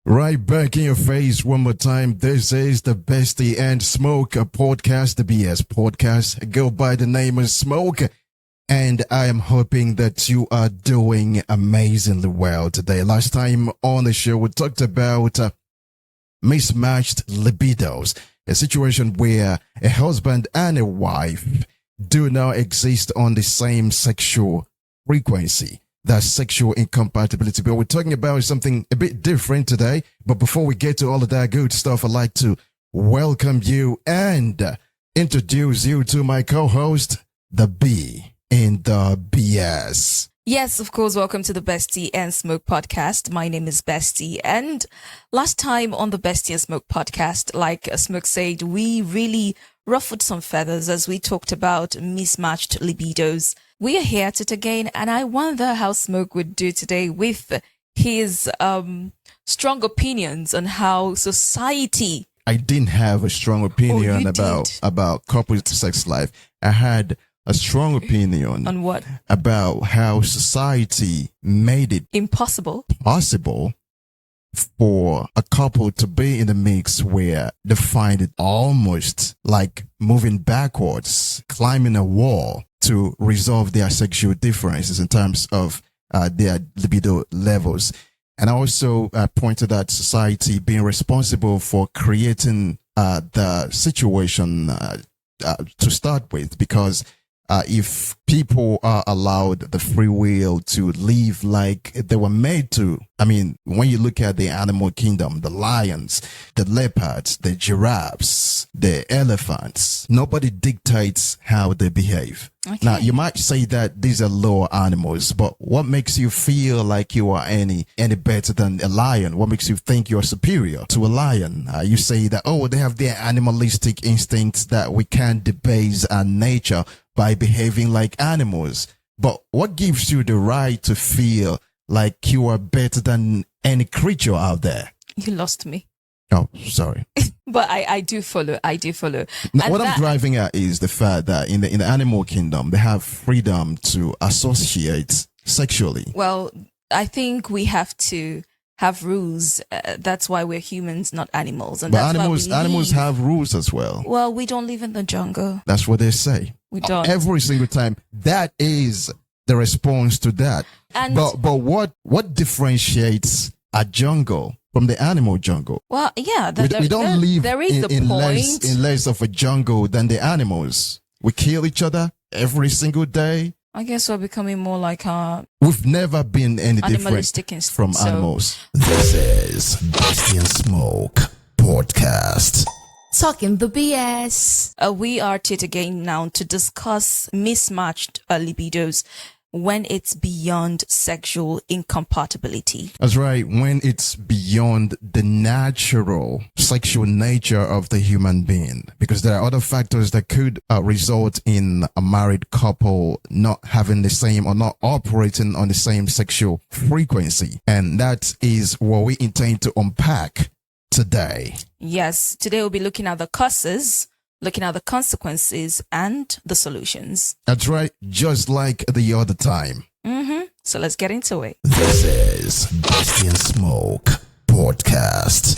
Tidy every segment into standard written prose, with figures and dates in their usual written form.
Right back in your face one more time. This is the Besty and Smoke, a podcast, the BS podcast. I go by the name of Smoke, and I am hoping that you are doing amazingly well today. Last time on the show, we talked about mismatched libidos, a situation where a husband and a wife do not exist on the same sexual frequency. That's sexual incompatibility. But we're talking about something a bit different today. But before we get to all of that good stuff, I'd like to welcome you and introduce you to my co-host, the B in the BS. Yes, of course. Welcome to the Besty and Smoke podcast. My name is Besty, and last time on the Besty and Smoke podcast, like Smoke said, we really ruffled some feathers as we talked about mismatched libidos. We are here at it again, and I wonder how Smoke would do today with his strong opinions on how society. I didn't have a strong opinion about couples' sex life. I had a strong opinion on what? About how society made it impossible for a couple to be in a mix where they find it almost like moving backwards, climbing a wall to resolve their sexual differences in terms of their libido levels. And I also pointed at society being responsible for creating the situation to start with, because if people are allowed the free will to live like they were made to, I mean, when you look at the animal kingdom, the lions, the leopards, the giraffes, the elephants, nobody dictates how they behave. Okay. Now, you might say that these are lower animals, but what makes you feel like you are any better than a lion? What makes you think you're superior to a lion? You say that, oh, they have their animalistic instincts that we can't debase our nature by behaving like animals. But what gives you the right to feel like you are better than any creature out there? You lost me. Oh, sorry. But I do follow. Now, what I'm driving at is the fact that in the animal kingdom, they have freedom to associate sexually. Well, I think we have to have rules. That's why we're humans, not animals. And but that's animals have rules as well. Well, we don't live in the jungle. That's what they say. We don't. Every single time. That is the response to that. But what differentiates a jungle from the animal jungle? Well, yeah. We don't live there is in less of a jungle than the animals. We kill each other every single day. I guess we're becoming more like we've never been any different from animals. This is Besty and Smoke podcast. Talking the BS. We are here again now to discuss mismatched libidos when it's beyond sexual incompatibility. That's right. When it's beyond the natural sexual nature of the human being, because there are other factors that could result in a married couple not having the same or not operating on the same sexual frequency. And that is what we intend to unpack today. Yes. Today we'll be looking at the causes, looking at the consequences, and the solutions. That's right. Just like the other time. So let's get into it. This is Besty and Smoke podcast.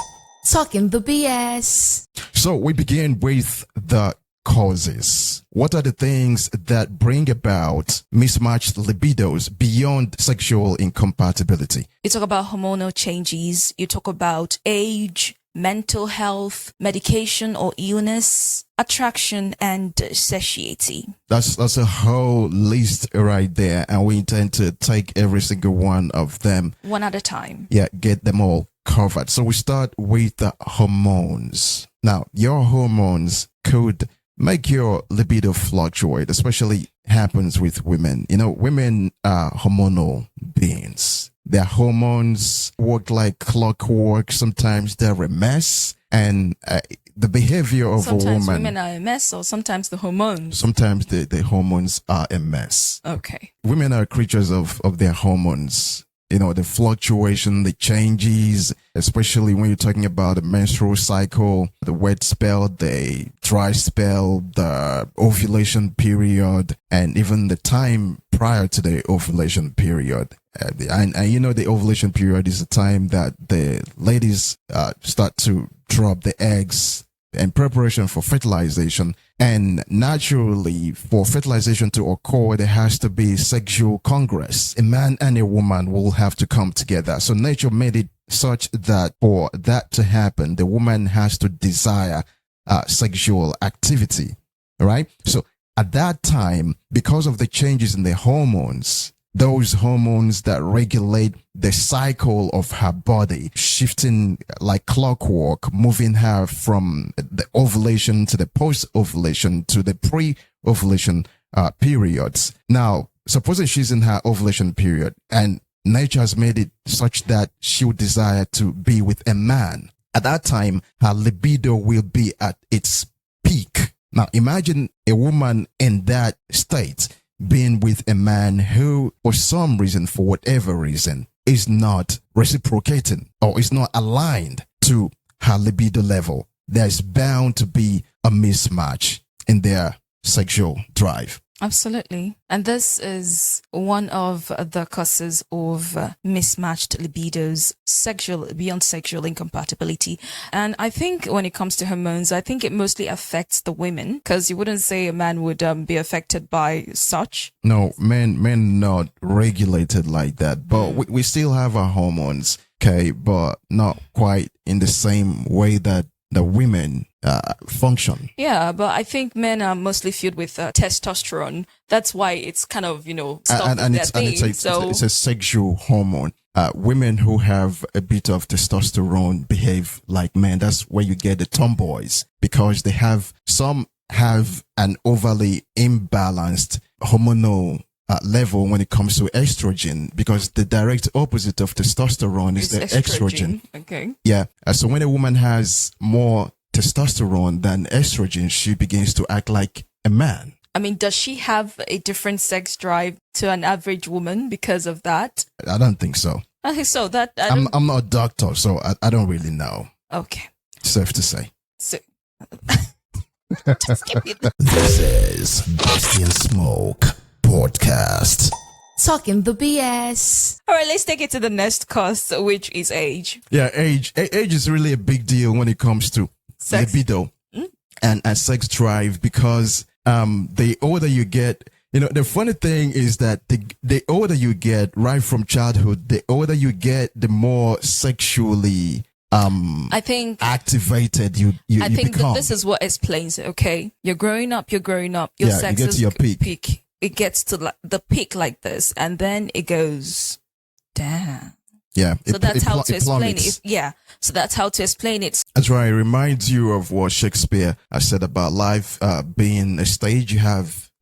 Talking the BS. So we begin with the causes. What are the things that bring about mismatched libidos beyond sexual incompatibility? You talk about hormonal changes. You talk about age, mental health, medication or illness, attraction, and satiety. That's a whole list right there, and we intend to take every single one of them one at a time. Yeah, get them all covered. So we start with the hormones. Now, your hormones could make your libido fluctuate, especially happens with women. You know, women are hormonal beings. Their hormones work like clockwork. Sometimes they're a mess. And the behavior of sometimes a woman. Sometimes women are a mess, or sometimes the hormones. Sometimes the hormones are a mess. Okay. Women are creatures of their hormones. You know, the fluctuation, the changes, especially when you're talking about the menstrual cycle, the wet spell, the dry spell, the ovulation period, and even the time prior to the ovulation period. And you know, the ovulation period is the time that the ladies start to drop the eggs in preparation for fertilization. And naturally, for fertilization to occur, there has to be sexual congress. A man and a woman will have to come together. So nature made it such that for that to happen, the woman has to desire sexual activity. All right. So at that time, because of the changes in the hormones, those hormones that regulate the cycle of her body, shifting like clockwork, moving her from the ovulation to the post-ovulation to the pre-ovulation periods. Now, supposing she's in her ovulation period and nature has made it such that she would desire to be with a man. At that time, her libido will be at its peak. Now, imagine a woman in that state being with a man who, for some reason, for whatever reason, is not reciprocating or is not aligned to her libido level. There's bound to be a mismatch in their sexual drive. Absolutely. And this is one of the causes of mismatched libidos, beyond sexual incompatibility. And I think when it comes to hormones, I think it mostly affects the women, because you wouldn't say a man would be affected by such. No, men not regulated like that, but we still have our hormones, okay, but not quite in the same way that the women function. Yeah, but I think men are mostly filled with testosterone. That's why it's kind of, stuff and their thing. It's a sexual hormone. Women who have a bit of testosterone behave like men. That's where you get the tomboys, because some have an overly imbalanced hormonal level when it comes to estrogen, because the direct opposite of testosterone is the estrogen. Okay. Yeah. So when a woman has more testosterone than estrogen, she begins to act like a man. I mean, does she have a different sex drive to an average woman because of that? I don't think so. Okay, so that I'm not a doctor, so I don't really know. Okay. Safe to say. So just give me the This is Besty and Smoke podcast. talking the BS. All right, let's take it to the next cause, which is age. Yeah, age. Age is really a big deal when it comes to Sex. libido and sex drive, because the older you get, the funny thing is that the older you get, right from childhood, the older you get, the more sexually I think activated you I think become. this is what explains it. Okay, you're growing up. Your Yeah, sex you get is to your peak. It gets to the peak like this, and then it goes down. Yeah. So that's how to explain plummets. it. So that's how to explain it. That's right. It reminds you of what Shakespeare said about life being a stage.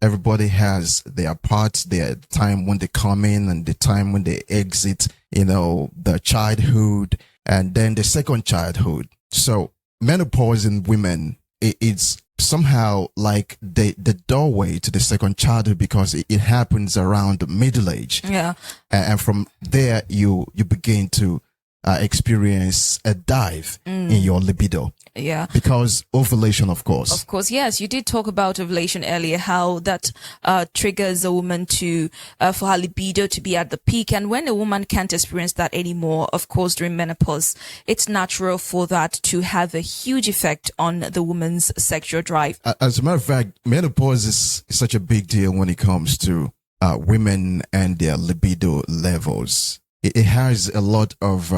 Everybody has their parts, their time when they come in and the time when they exit, the childhood and then the second childhood. So menopause in women, it's somehow like the doorway to the second childhood, because it happens around middle age. Yeah. And from there, you begin to experience a dive in your libido. Yeah. Because ovulation, of course. Of course, yes. You did talk about ovulation earlier, how that triggers a woman for her libido to be at the peak. And when a woman can't experience that anymore, of course, during menopause, it's natural for that to have a huge effect on the woman's sexual drive. As a matter of fact, menopause is such a big deal when it comes to women and their libido levels. It has a lot of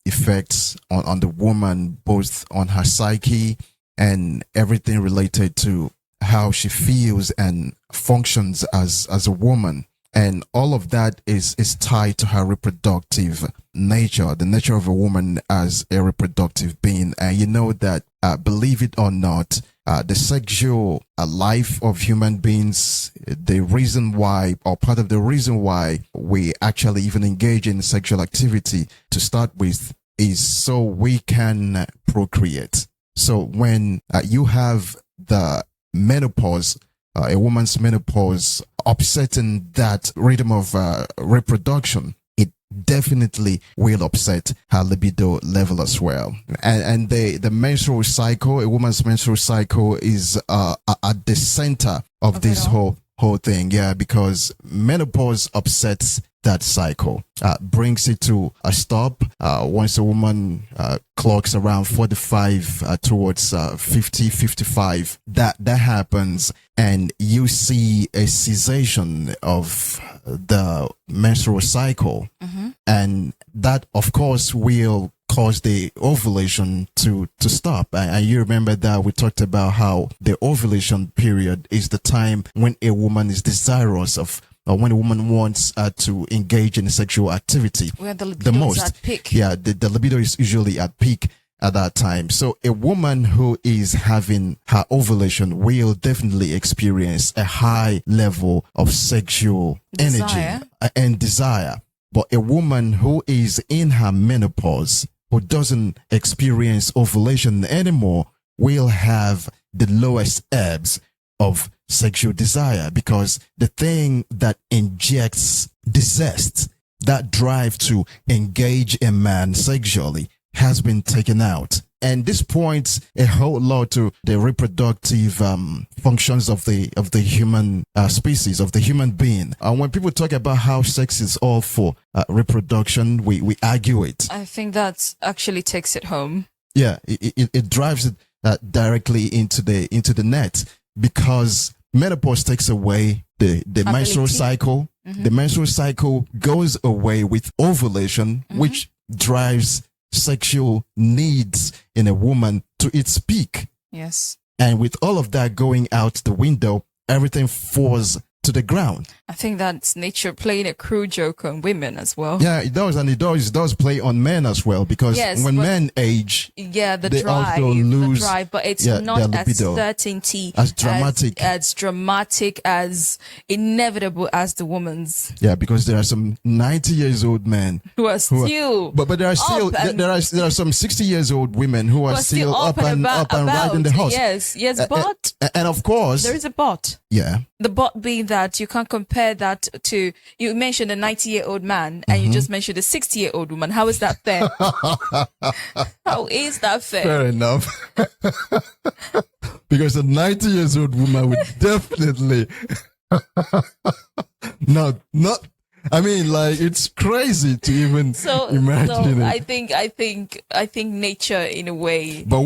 effects on the woman, both on her psyche and everything related to how she feels and functions as a woman. And all of that is tied to her reproductive nature, the nature of a woman as a reproductive being. And you know that, believe it or not, the sexual life of human beings, the reason why, or part of the reason why we actually even engage in sexual activity to start with, is so we can procreate. So when you have the menopause, a woman's menopause upsetting that rhythm of reproduction, it definitely will upset her libido level as well. And the menstrual cycle, a woman's menstrual cycle is at the center of this whole thing. Yeah, because menopause upsets that cycle, brings it to a stop. Once a woman clocks around 45 towards 50, 55, that happens, and you see a cessation of the menstrual cycle. And that, of course, will cause the ovulation to stop. And you remember that we talked about how the ovulation period is the time when a woman is desirous of, or when a woman wants to engage in sexual activity. Where the libido is at peak. Yeah, the libido is usually at peak at that time. So a woman who is having her ovulation will definitely experience a high level of sexual energy and desire. But a woman who is in her menopause, who doesn't experience ovulation anymore, will have the lowest ebbs of sexual desire, because the thing that injects the zest, that drive to engage a man sexually, has been taken out. And this points a whole lot to the reproductive functions of the human species, of the human being. When people talk about how sex is all for reproduction, we argue it. I think that actually takes it home. Yeah, it drives it directly into the net, because menopause takes away the menstrual cycle. The menstrual cycle goes away with ovulation, which drives sexual needs in a woman to its peak. Yes. And with all of that going out the window, everything falls to the ground. I think that's nature playing a cruel joke on women as well. Yeah, it does, and it does play on men as well, because when men age, they also lose the drive, but it's not as certainty, as dramatic, as dramatic, as inevitable as the woman's. Yeah, because there are some 90 years old men who are still, but there are still there are some 60 years old women who are still up and riding the horse. Yes, but and of course there is a but. Yeah. The but being that you can't compare that to, you mentioned a 90-year-old man and you just mentioned a 60-year-old woman. How is that fair? How is that fair? Fair enough. Because a 90 years old woman would definitely not I mean, like, it's crazy to even imagine it. I think nature, in a way. But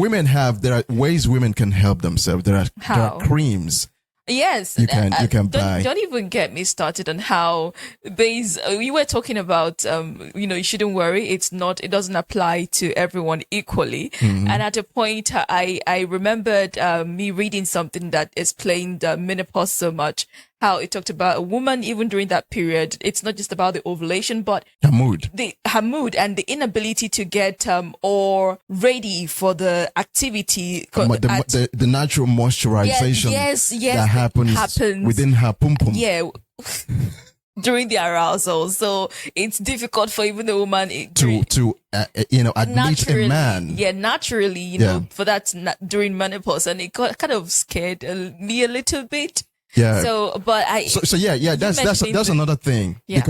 there are ways women can help themselves. There are creams. Yes, you can buy. Don't even get me started on how we were talking about, you shouldn't worry. It doesn't apply to everyone equally. And at a point, I remembered me reading something that explained menopause so much. How it talked about a woman, even during that period, it's not just about the ovulation, but her mood and the inability to get or ready for the activity. The natural moisturization that happens within her pum pum. Yeah. During the arousal, so it's difficult for even the woman to admit a man. Yeah, naturally, for that during menopause, and it kind of scared me a little bit. Yeah. That's another thing. Yeah.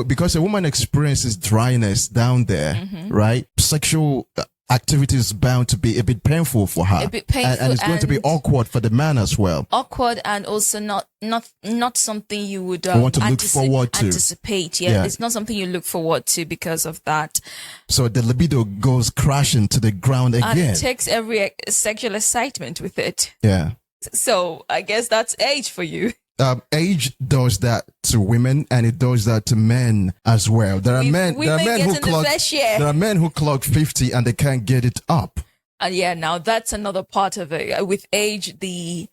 Because a woman experiences dryness down there, right? Sexual activity is bound to be a bit painful for her. A bit painful, and it's going to be awkward for the man as well. Awkward, and also not something you would want to look forward to. Anticipate. Yeah, it's not something you look forward to because of that. So the libido goes crashing to the ground again. And it takes every sexual excitement with it. Yeah. So I guess that's age for you. Age does that to women, and it does that to men as well. There are men who clock 50 and they can't get it up. And now that's another part of it. With age, the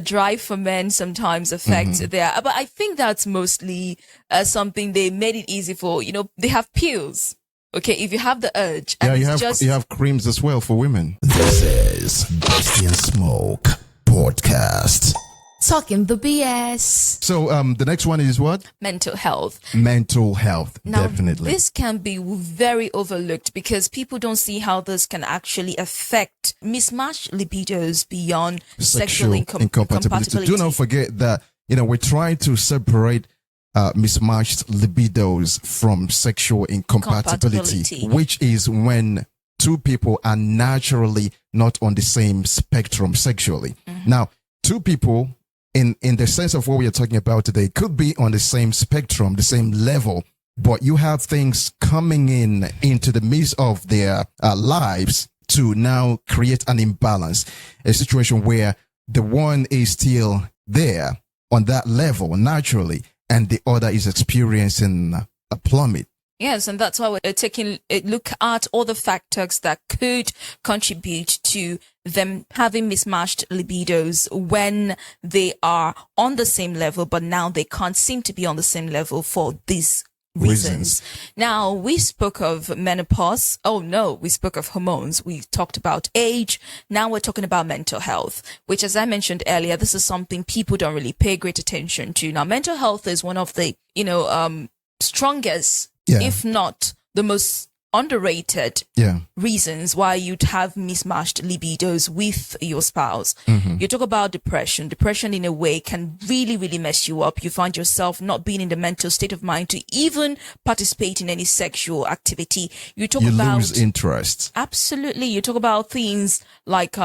drive for men sometimes affects their. But I think that's mostly something they made it easy for. They have pills. Okay, if you have the urge, and you have creams as well for women. This is Besty and Smoke podcast. Talking the BS. So the next one is what? Mental health. Mental health, now, definitely. This can be very overlooked because people don't see how this can actually affect mismatched libidos beyond sexual incompatibility. Do not forget that, we're trying to separate mismatched libidos from sexual incompatibility, which is when two people are naturally not on the same spectrum sexually. Now, two people in the sense of what we are talking about today could be on the same spectrum, the same level, but you have things coming into the midst of their lives to now create an imbalance, a situation where the one is still there on that level naturally, and the other is experiencing a plummet. Yes, and that's why we're taking a look at all the factors that could contribute to them having mismatched libidos when they are on the same level, but now they can't seem to be on the same level for these reasons. Now, we spoke of menopause. Oh no, we spoke of hormones. We talked about age. Now we're talking about mental health, which, as I mentioned earlier, this is something people don't really pay great attention to. Now, mental health is one of the, strongest, if not the most underrated reasons why you'd have mismatched libidos with your spouse. You talk about depression. Depression in a way can really, really mess you up. You find yourself not being in the mental state of mind to even participate in any sexual activity. You lose interest. Absolutely. You talk about things like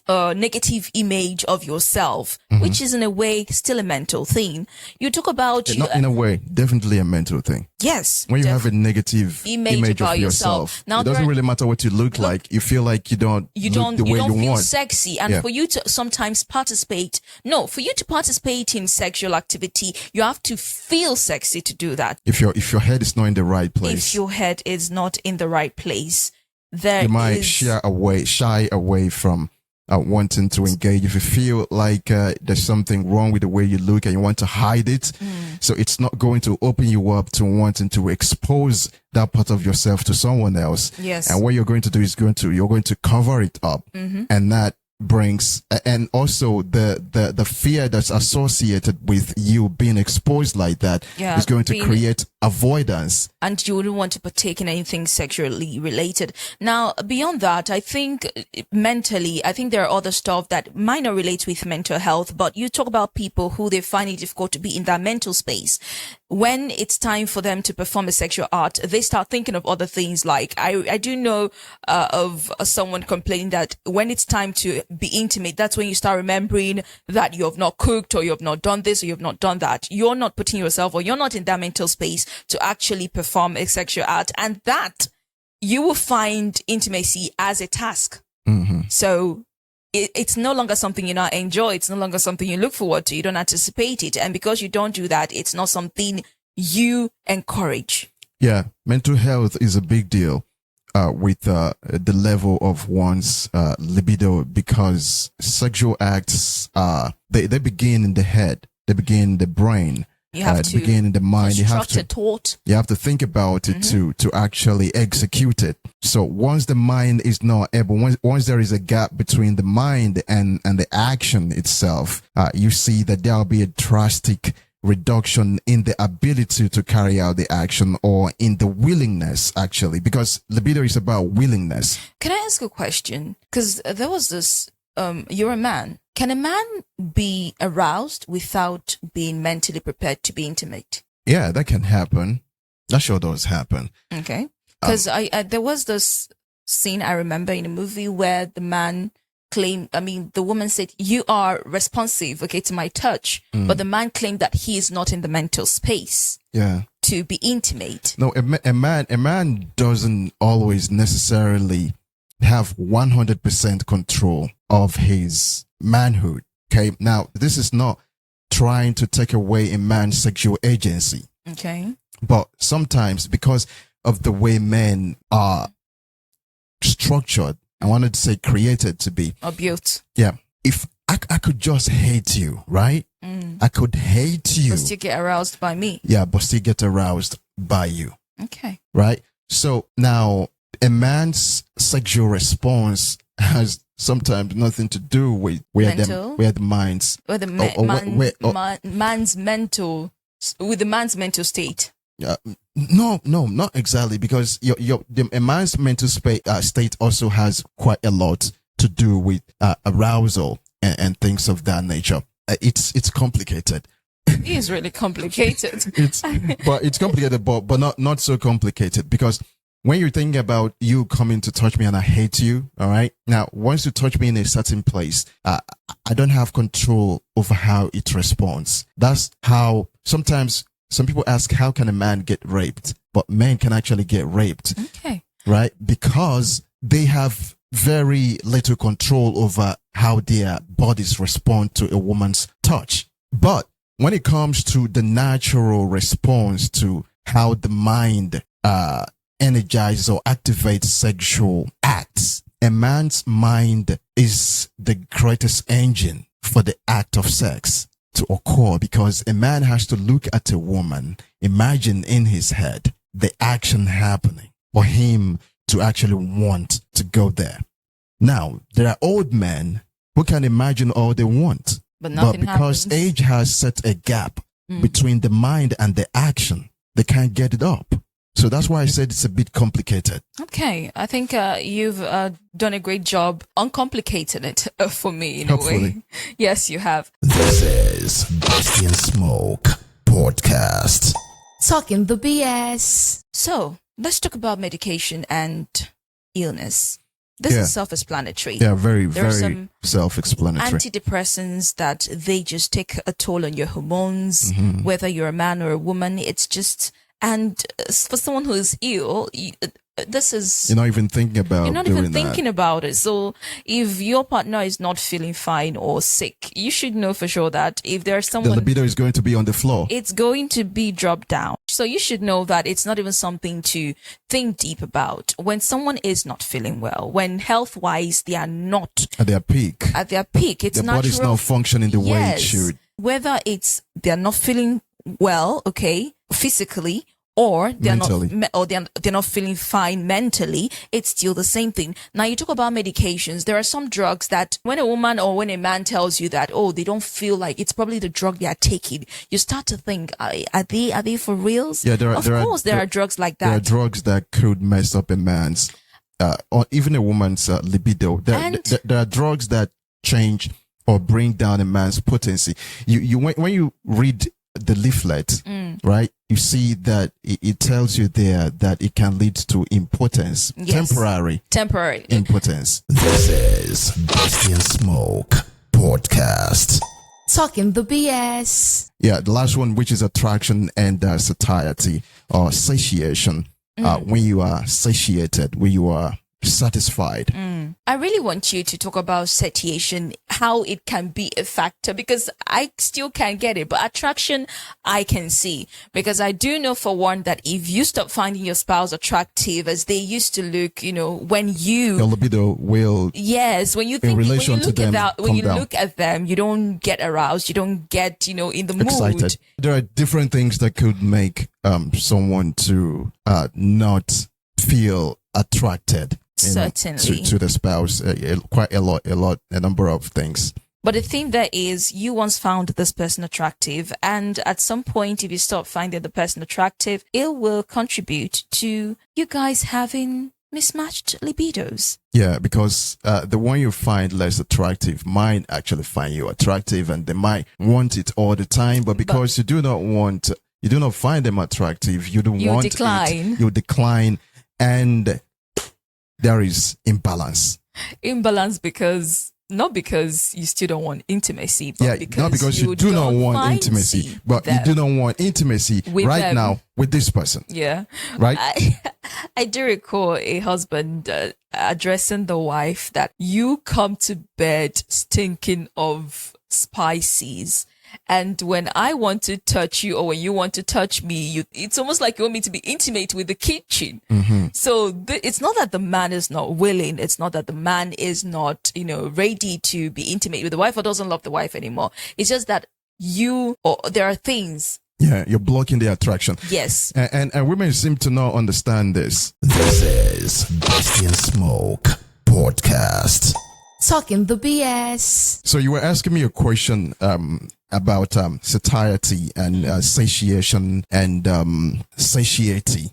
negative image of yourself, which is in a way still a mental thing. You talk about not in a way, definitely a mental thing. Yes. When you have a negative image of yourself, now, it doesn't really matter what you look like. You feel like you don't look the way you feel want. Sexy. And for you to sometimes participate in sexual activity, you have to feel sexy to do that. If your head is not in the right place. If your head is not in the right place, you might shy away from wanting to engage. If you feel like there's something wrong with the way you look and you want to hide it, so it's not going to open you up to wanting to expose that part of yourself to someone else. Yes. And what you're going to do is you're going to cover it up, and that brings, and also the fear that's associated with you being exposed like that is going to create avoidance, and you wouldn't want to partake in anything sexually related. Now, beyond that, I think mentally, there are other stuff that might not relate with mental health, but you talk about people who they find it difficult to be in that mental space. When it's time for them to perform a sexual act, they start thinking of other things. Like I do know of someone complaining that when it's time to be intimate, that's when you start remembering that you have not cooked, or you have not done this, or you have not done that. You're not putting yourself, or you're not in that mental space to actually perform a sexual act, and that you will find intimacy as a task. So it's no longer something you not enjoy. It's no longer something you look forward to. You don't anticipate it. And because you don't do that, it's not something you encourage. Yeah. Mental health is a big deal with the level of one's libido, because sexual acts, they begin in the head. They begin in the brain. You have to begin in the mind. You have to think about it to actually execute it. So once the mind is not able, once there is a gap between the mind and the action itself, you see that there will be a drastic reduction in the ability to carry out the action, or in the willingness, actually, because libido is about willingness. Can I ask a question? Because there was this, you're a man. Can a man be aroused without being mentally prepared to be intimate? Yeah, that can happen. That sure does happen. Okay. Because there was this scene I remember in a movie where the man claimed, the woman said, "You are responsive, to my touch." But the man claimed that he is not in the mental space to be intimate. No, a man doesn't always necessarily have 100% control of his manhood. Okay. Now, this is not trying to take away a man's sexual agency. Okay. But sometimes, because of the way men are structured, I wanted to say created to be. Or built. Yeah. If I could just hate you, right? I could hate you. But still get aroused by me. Yeah, but still get aroused by you. Okay. Right? So now, a man's sexual response has sometimes nothing to do with where the mind's, with the man's mental, with the man's mental state. No, not exactly, because a man's mental state also has quite a lot to do with arousal and things of that nature. It's complicated, It is really complicated. It's complicated, but not so complicated, because when you're thinking about you coming to touch me and I hate you, all right? Now, once you touch me in a certain place, I don't have control over how it responds. That's how sometimes some people ask, how can a man get raped? But men can actually get raped. Okay. Right? Because they have very little control over how their bodies respond to a woman's touch. But when it comes to the natural response to how the mind energizes or activates sexual acts, a man's mind is the greatest engine for the act of sex to occur, because a man has to look at a woman, imagine in his head the action happening for him to actually want to go there. Now, there are old men who can imagine all they want, but because happens. Age has set a gap between the mind and the action, they can't get it up. So that's why I said it's a bit complicated. Okay, I think you've done a great job uncomplicating it for me in Hopefully. a way. Yes, you have. This is Besty and Smoke podcast. Talking the BS. So let's talk about medication and illness. This is self-explanatory. Yeah, very, There are very some self-explanatory. Antidepressants that they just take a toll on your hormones, whether you're a man or a woman. It's just, and for someone who is ill, this is, You're not even thinking about you're not doing even thinking that. about it. So if your partner is not feeling fine or sick, you should know for sure that if there's The someone, libido is going to be on the floor. it's going to be dropped down. So you should know that it's not even something to think deep about. When someone is not feeling well, when health-wise they are not At their peak. at their peak, it's Their natural. body's not functioning the way it Yes. should. Whether it's they're not feeling well, okay, physically, or they're Mentally. not, or they're not feeling fine mentally, it's still the same thing. Now you talk about medications. There are some drugs that when a woman or when a man tells you that, oh, they don't feel like it's probably the drug they are taking, you start to think, are they for reals? Yeah, there are drugs like There are that. drugs that could mess up a man's, or even a woman's libido. There are drugs that change or bring down a man's potency. When you read the leaflet, right, you see that it tells you there that it can lead to impotence, Yes. Temporary. impotence. This is Besty and Smoke podcast. Talking the BS. Yeah, the last one, which is attraction and satiety or satiation. When you are satiated, when you are satisfied. I really want you to talk about satiation, how it can be a factor, because I still can't get it. But attraction, I can see, because I do know for one that if you stop finding your spouse attractive as they used to look, when Your you, libido will, yes, when you think, when relation you to look them, at that, when come you down. look at them, you don't get aroused, you don't get, in the mood. excited. There are different things that could make someone to not feel attracted. Certainly. To the spouse, quite a number of things. But the thing there is, you once found this person attractive, and at some point, if you stop finding the person attractive, it will contribute to you guys having mismatched libidos. Yeah, because the one you find less attractive might actually find you attractive, and they might want it all the time, but because you do not find them attractive, you don't want decline. it. You decline, and there is imbalance. Imbalance not because you still don't want intimacy, but Yeah, not because you do not want intimacy, but you do not want intimacy right them. now with this person. Yeah. Right? I do recall a husband addressing the wife that you come to bed stinking of spices. And when I want to touch you or when you want to touch me, it's almost like you want me to be intimate with the kitchen. So it's not that the man is not willing. It's not that the man is not, ready to be intimate with the wife or doesn't love the wife anymore. It's just that there are things. Yeah, you're blocking the attraction. Yes. And women seem to not understand this. This is Besty and Smoke podcast. Talking the BS. So you were asking me a question about satiety and satiation and satiety.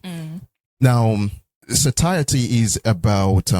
Now, satiety is about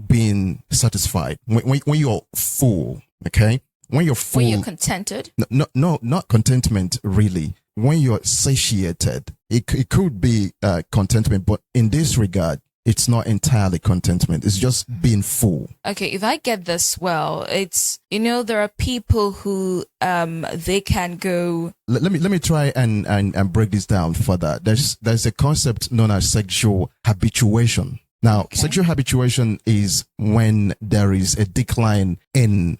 being satisfied. When you're full, okay? when you're full, When you're contented. no, not contentment really. When you're satiated, it could be contentment, but in this regard, it's not entirely contentment. It's just being full. Okay, if I get this well, it's, there are people who they can go. Let me try and break this down further. There's a concept known as sexual habituation. Now, sexual habituation is when there is a decline in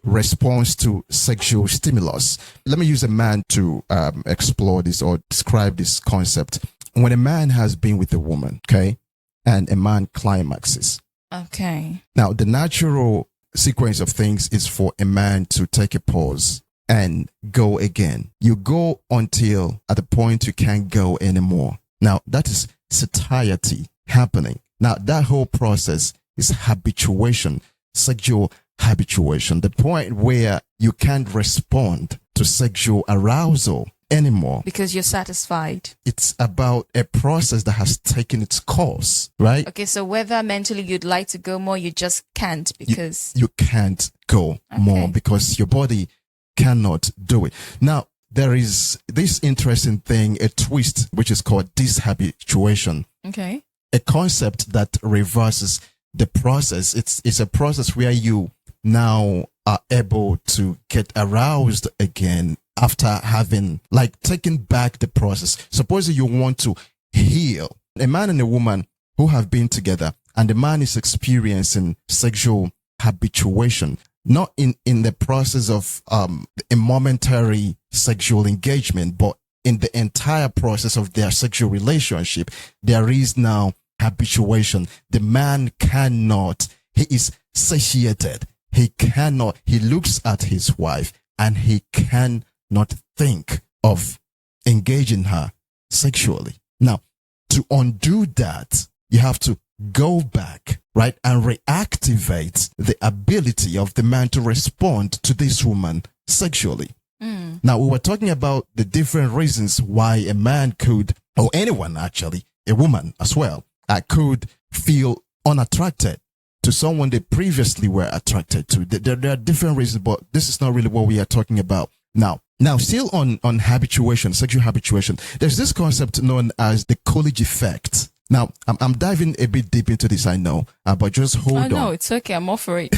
response to sexual stimulus. Let me use a man to explore this or describe this concept. When a man has been with a woman, okay, and a man climaxes. Okay. Now, the natural sequence of things is for a man to take a pause and go again. You go until at the point you can't go anymore. Now, that is satiety happening. Now, that whole process is habituation, sexual habituation, the point where you can't respond to sexual arousal anymore. Because you're satisfied. It's about a process that has taken its course, right? Okay, so whether mentally you'd like to go more, you just can't because... You can't go more because your body cannot do it. Now, there is this interesting thing, a twist, which is called dishabituation. Okay. A concept that reverses the process. It's a process where you now are able to get aroused again after having taken back the process. Suppose you want to heal. A man and a woman who have been together and the man is experiencing sexual habituation, not in the process of a momentary sexual engagement, but in the entire process of their sexual relationship, there is now habituation. The man cannot, he is satiated. He looks at his wife and he cannot think of engaging her sexually. Now, to undo that, you have to go back, right, and reactivate the ability of the man to respond to this woman sexually. Now, we were talking about the different reasons why a man could, or anyone actually, a woman as well, could feel unattracted to someone they previously were attracted to. There are different reasons, but this is not really what we are talking about now. Now, still on habituation, sexual habituation, there's this concept known as the Coolidge effect. Now, I'm diving a bit deep into this, I know, but just hold on. No, it's okay. I'm all for it.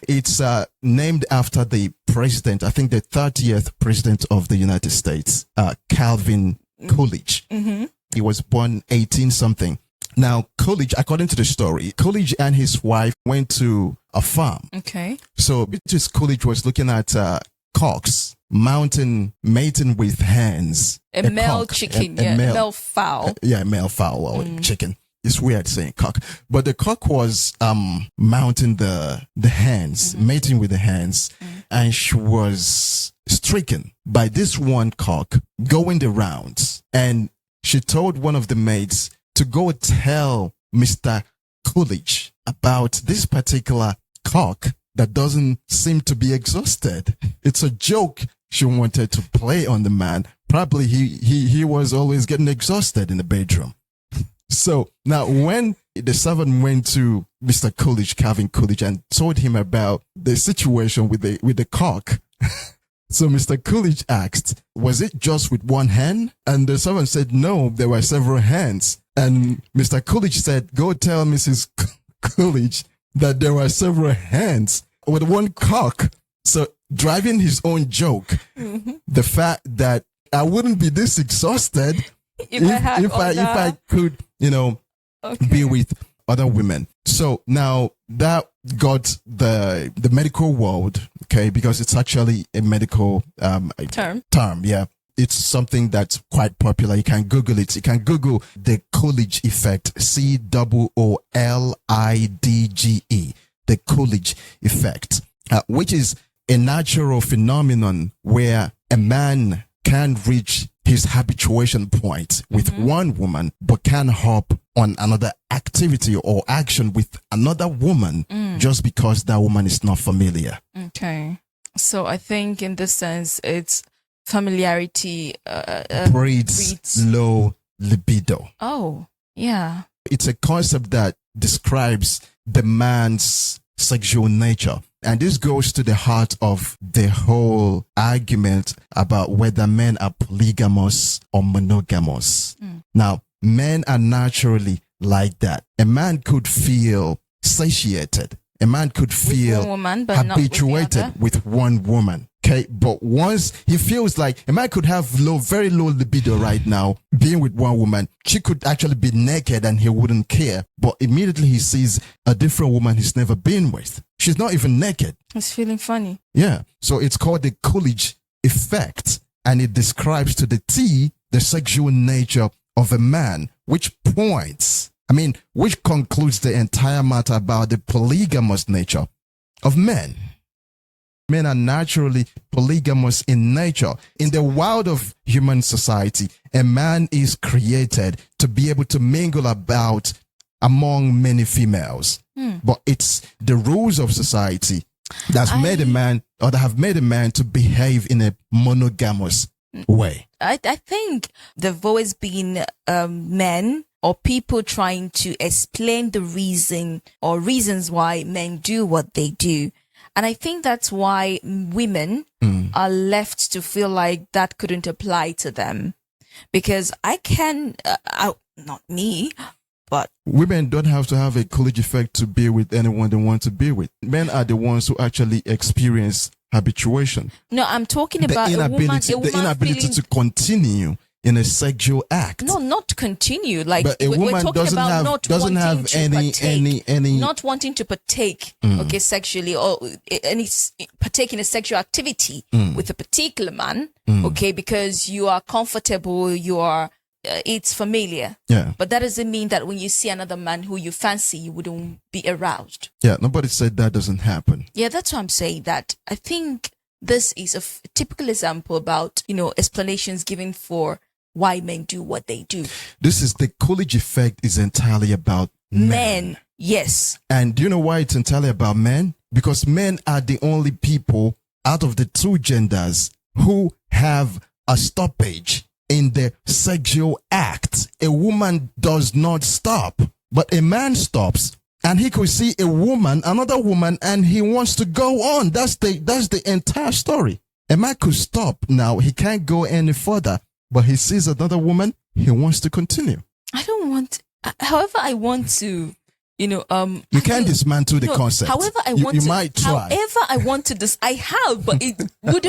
It's named after the president, I think the 30th president of the United States, Calvin Coolidge. Mm-hmm. He was born 18-something. Now, Coolidge, according to the story, Coolidge and his wife went to a farm. Okay. So, Coolidge was looking at cocks mating with hens. A male cock, chicken, male fowl. A male fowl or chicken. It's weird saying cock. But the cock was mounting the hens, mating with the hens, and she was stricken by this one cock going the rounds. And she told one of the maids to go tell Mr. Coolidge about this particular cock that doesn't seem to be exhausted. It's a joke she wanted to play on the man. Probably he was always getting exhausted in the bedroom. So now when the servant went to Mr. Coolidge, Calvin Coolidge, and told him about the situation with the cock, so Mr. Coolidge asked, was it just with one hen? And the servant said, no, there were several hens. And Mr. Coolidge said, go tell Mrs. Coolidge that there were several hens with one cock. So driving his own joke, the fact that I wouldn't be this exhausted if I could, be with other women. So now that got the medical world, okay, because it's actually a medical term, yeah. It's something that's quite popular. You can Google it. You can Google the Coolidge effect, Coolidge, the Coolidge effect, which is a natural phenomenon where a man can reach his habituation point with one woman, but can hop on another activity or action with another woman just because that woman is not familiar. Okay. So I think in this sense, it's familiarity breeds low libido. Oh, yeah. It's a concept that describes the man's sexual nature. And this goes to the heart of the whole argument about whether men are polygamous or monogamous. Now, men are naturally like that. A man could feel satiated. A man could feel one woman, but not with the habituated other. with one woman. Okay, but once he feels like a man could have very low libido right now, being with one woman, she could actually be naked and he wouldn't care. But immediately he sees a different woman he's never been with. She's not even naked. It's feeling funny. Yeah. So it's called the Coolidge effect, and it describes to the T the sexual nature of a man, which concludes the entire matter about the polygamous nature of men. Men are naturally polygamous in nature. In the world of human society, a man is created to be able to mingle about among many females. But it's the rules of society that have made a man to behave in a monogamous way. I think there've always been men or people trying to explain the reason or reasons why men do what they do. And I think that's why women are left to feel like that couldn't apply to them. Because not me, but women don't have to have a Coolidge effect to be with anyone they want to be with. Men are the ones who actually experience habituation. No, I'm talking about the inability to continue in a sexual act. No, not continue. Like, but a we're woman talking about not wanting to partake, okay, sexually or partake in a sexual activity with a particular man, okay, because you are comfortable, it's familiar. Yeah. But that doesn't mean that when you see another man who you fancy, you wouldn't be aroused. Yeah, nobody said that doesn't happen. Yeah, that's why I'm saying that. I think this is a typical example about, explanations given for why men do what they do. This is the Coolidge effect is entirely about men. Yes. And do you know why it's entirely about men? Because men are the only people out of the two genders who have a stoppage in the sexual act. A woman does not stop, but a man stops. And he could see another woman, and he wants to go on. That's the entire story. A man could stop now. He can't go any further, but he sees another woman. He wants to continue. However, I want to, you can't dismantle the concept. However, you might try. However, I want to I have, but it would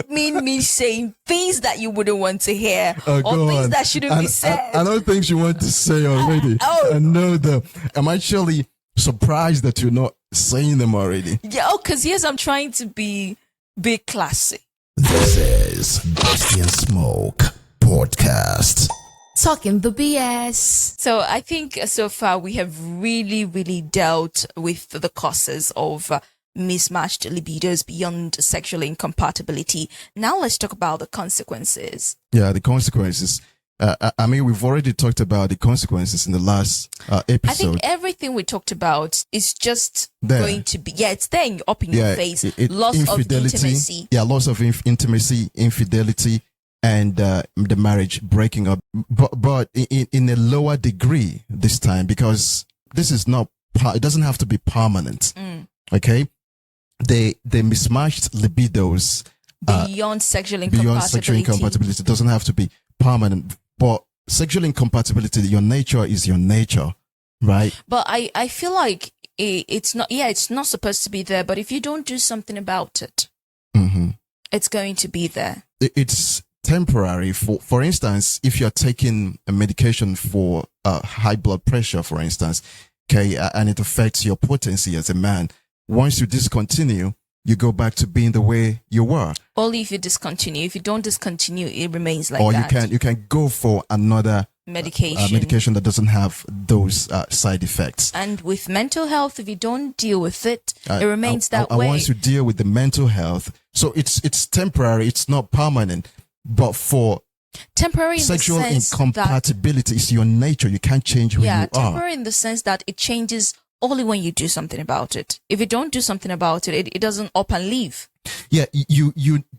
mean me saying things that you wouldn't want to hear or things that shouldn't be said. I know things you want to say already. I know them. I'm actually surprised that you're not saying them already. Yeah, because yes, I'm trying to be classy. This is Besty and Smoke podcast. Talking the BS. So I think so far we have really, really dealt with the causes of mismatched libidos beyond sexual incompatibility. Now let's talk about the consequences. Yeah, the consequences. We've already talked about the consequences in the last episode. I think everything we talked about is just going to be, it's there up in your face. Loss of intimacy. Yeah, loss of intimacy, infidelity, and the marriage breaking up. But in a lower degree this time, because this is not, it doesn't have to be permanent. Okay? The mismatched libidos. Beyond sexual incompatibility doesn't have to be permanent. But sexual incompatibility, your nature is your nature, right? But I feel like it's not supposed to be there. But if you don't do something about it, it's going to be there. It's temporary. For instance, if you're taking a medication for high blood pressure, for instance, okay, and it affects your potency as a man, once you discontinue, you go back to being the way you were. Only if you discontinue. If you don't discontinue, it remains like that. Or you can go for another medication that doesn't have those side effects. And with mental health, if you don't deal with it, it remains that way. Once you deal with the mental health, so it's temporary. It's not permanent. But for temporary sexual incompatibility, it's your nature. You can't change who you are. Yeah, temporary in the sense that it changes only when you do something about it. If you don't do something about it, it doesn't up and leave. Yeah, you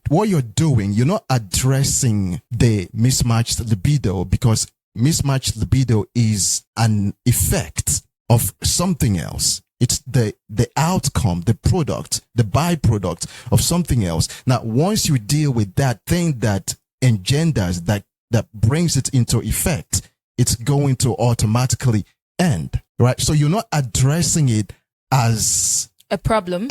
what you're doing, you're not addressing the mismatched libido, because mismatched libido is an effect of something else. It's the outcome, the product, the byproduct of something else. Now, once you deal with that thing that engenders, that brings it into effect, it's going to automatically end, right? So you're not addressing it as a problem,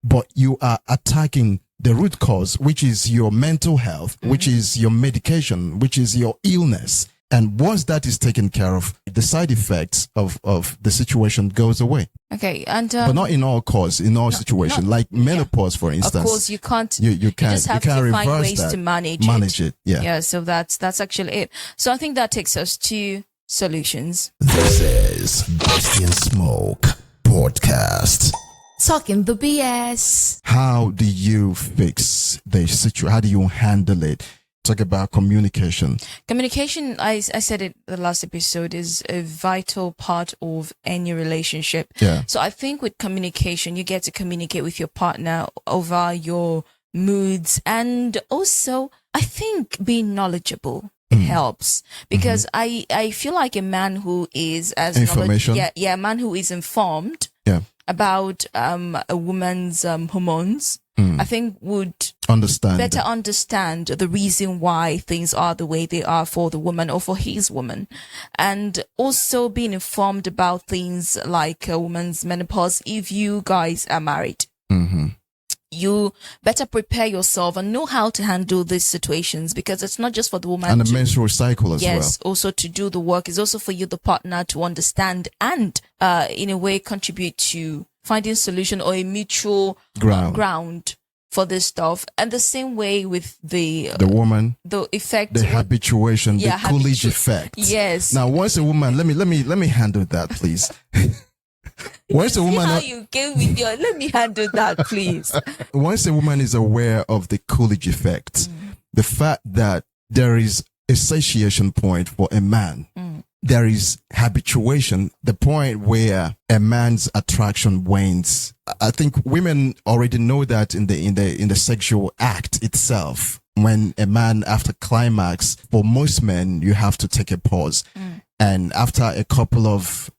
but you are attacking the root cause, which is your mental health, which is your medication, which is your illness. And once that is taken care of, the side effects of the situation goes away. Okay, and but not in all cause, in all situations, like menopause, for instance. Of course, you can't. You can't. Just have you can't to find reverse ways that. to manage it. Yeah. Yeah. So that's actually it. So I think that takes us to solutions. This is Besty and Smoke podcast. Talking the BS. How do you fix the situation? How do you handle it? Talk about communication. Communication, I said it the last episode, is a vital part of any relationship. Yeah. So I think with communication, you get to communicate with your partner over your moods, and also I think being knowledgeable helps, because I feel like a man who is information. A man who is informed about a woman's hormones, I think would better understand the reason why things are the way they are for the woman or for his woman. And also being informed about things like a woman's menopause. If you guys are married, you better prepare yourself and know how to handle these situations, because it's not just for the woman and the menstrual cycle as well. Yes, also to do the work. It's also for you, the partner, to understand and in a way contribute to finding solution or a mutual ground for this stuff. And the same way with the woman, the effect, the habituation, the Coolidge effect. Yes. Now, once a woman, let me handle that, please. Once a woman, how you gave me your, let me handle that, please. Once a woman is aware of the Coolidge effect, the fact that there is a satiation point for a man, there is habituation, the point where a man's attraction wanes. I think women already know that in the sexual act itself. When a man, after climax, for most men, you have to take a pause. And after a couple of,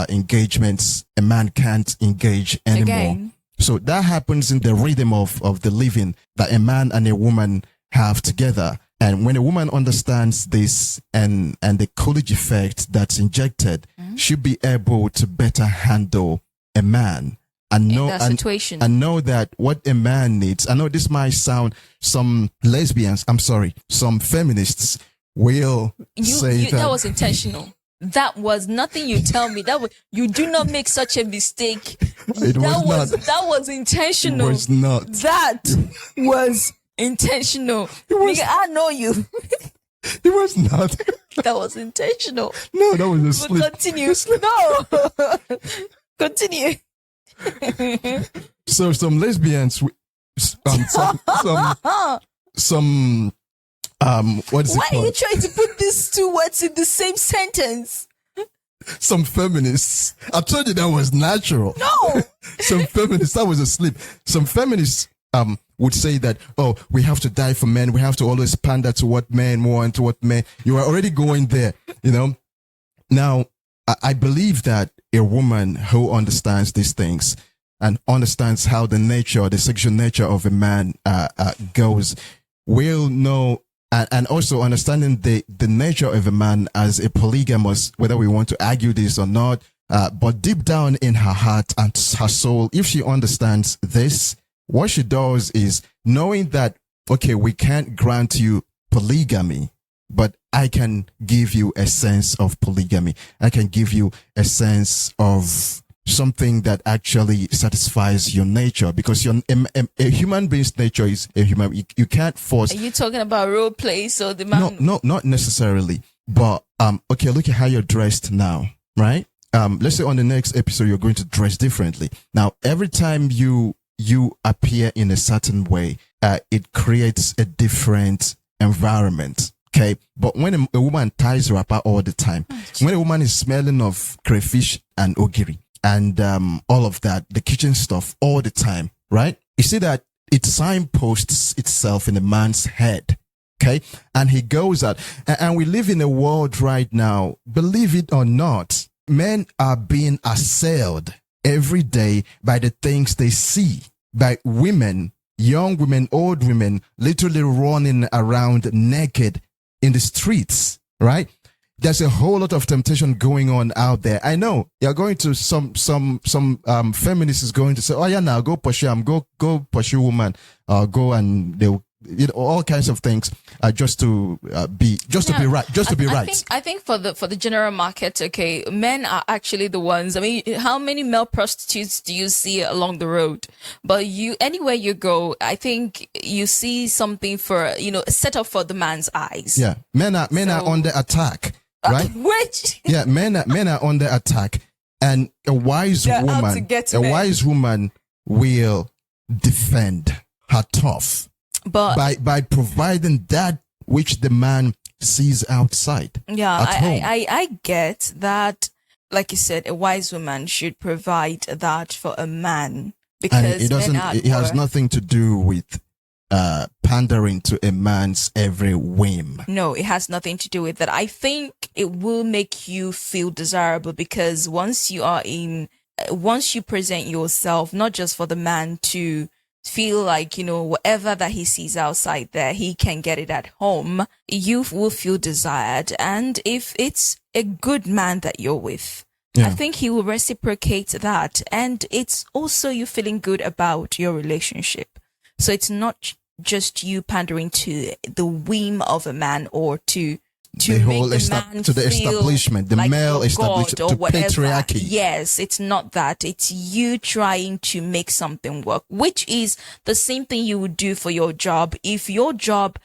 engagements, a man can't engage anymore. Again. So that happens in the rhythm of the living that a man and a woman have together. And when a woman understands this and the Coolidge effect that's injected, she'll be able to better handle a man. And know, in that situation. And know that what a man needs. I know this might sound, some feminists will say that. That was intentional. That was nothing you tell me. You do not make such a mistake. That was intentional. It was not. That was intentional. I know you. It was not. That was intentional. No, that was a slip. Continue. No. Continue. So some lesbians, what is it Why called? are you trying to put these two words in the same sentence? Some feminists. I told you that was natural. No. Some feminists, that was a slip. Some feminists would say that, oh, we have to die for men. We have to always pander to what men want, to what men. You are already going there, Now, I believe that a woman who understands these things and understands how the sexual nature of a man goes will know, and also understanding the nature of a man as a polygamous, whether we want to argue this or not, but deep down in her heart and her soul, if she understands this, what she does is knowing that, okay, we can't grant you polygamy, but I can give you a sense of polygamy. I can give you a sense of something that actually satisfies your nature, because a human being's nature is a human. You can't force. Are you talking about role play? So the man. No, not necessarily. But okay, look at how you're dressed now, right? Let's say on the next episode you're going to dress differently. Now, every time you appear in a certain way, it creates a different environment. Okay, but when a woman ties her up all the time, when a woman is smelling of crayfish and ogiri and all of that, the kitchen stuff all the time, right? You see that it signposts itself in a man's head. Okay, and he goes out, and we live in a world right now, believe it or not, men are being assailed every day by the things they see, by women, young women, old women, literally running around naked in the streets, right? There's a whole lot of temptation going on out there. I know you're going to some feminists is going to say, oh yeah, now go pursue him, go pursue woman, go and they'll, all kinds of things, just to be right. I think for the general market, okay, men are actually the ones. I mean, how many male prostitutes do you see along the road? But anywhere you go, I think you see something for, set up for the man's eyes. Yeah, men are under attack. Right? Which men are under attack, and a wise woman will defend her tough, but by providing that which the man sees outside. Yeah, at home. I get that. Like you said, a wise woman should provide that for a man, because it has nothing to do with pandering to a man's every whim. No, it has nothing to do with that. I think it will make you feel desirable, because once you present yourself, not just for the man to feel like, whatever that he sees outside there, he can get it at home, you will feel desired. And if it's a good man that you're with, I think he will reciprocate that. And it's also you feeling good about your relationship. So it's not just you pandering to the whim of a man, or to the whole to the establishment, the like male establishment, to patriarchy. Yes, it's not that. It's you trying to make something work, which is the same thing you would do for your job. If your job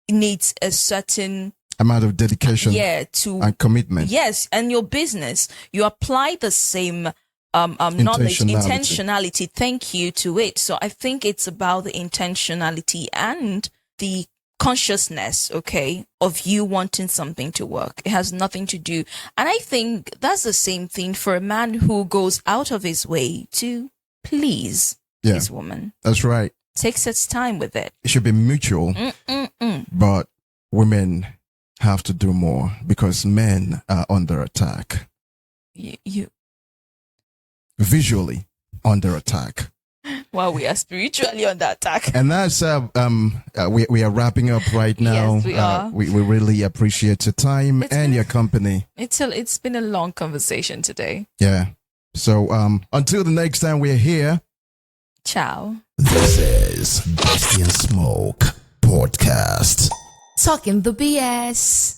needs a certain amount of dedication and commitment. Yes, and your business, you apply the same knowledge, intentionality, thank you, to it. So I think it's about the intentionality and the consciousness, okay, of you wanting something to work. It has nothing to do. And I think that's the same thing for a man who goes out of his way to please his woman. That's right. Takes its time with it. It should be mutual, but women have to do more because men are under attack. You visually under attack. Well, we are spiritually under attack. And that's we are wrapping up right now. Yes, we are. We really appreciate your time and your company. It's been a long conversation today. Yeah. So until the next time we're here. Ciao. This is Besty and Smoke podcast. Talking the BS.